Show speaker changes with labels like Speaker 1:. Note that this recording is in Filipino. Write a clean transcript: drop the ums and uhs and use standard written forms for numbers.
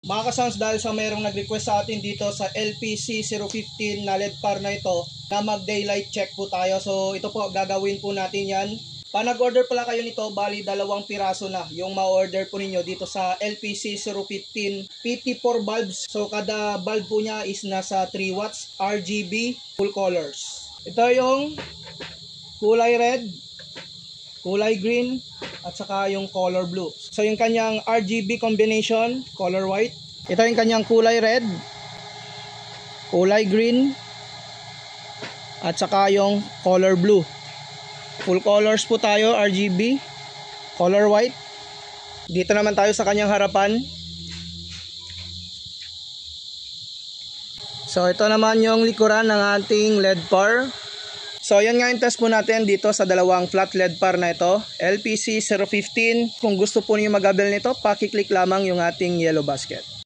Speaker 1: Mga ka-sounds, dahil sa mayroong nag-request sa atin dito sa LPC 015 na LED par na ito na mag-daylight check po tayo. So ito po, gagawin po natin yan. Pa nag-order pala kayo nito, bali 2 piraso na yung ma-order po ninyo dito sa LPC 015 PT4 bulbs. So kada bulb po niya is nasa 3 watts RGB full colors. Ito yung kulay red, kulay green, at saka yung color blue. So yung kanyang RGB combination, color white. Ito yung kanyang kulay red, kulay green, at saka yung color blue. Full colors po tayo, RGB, color white. Dito naman tayo sa kanyang harapan. So ito naman yung likuran ng ating LED par. So yan nga yung test po natin dito sa dalawang flat LED par na ito, LPC 015. Kung gusto po niyo mag-avail nito, paki-click lamang yung ating yellow basket.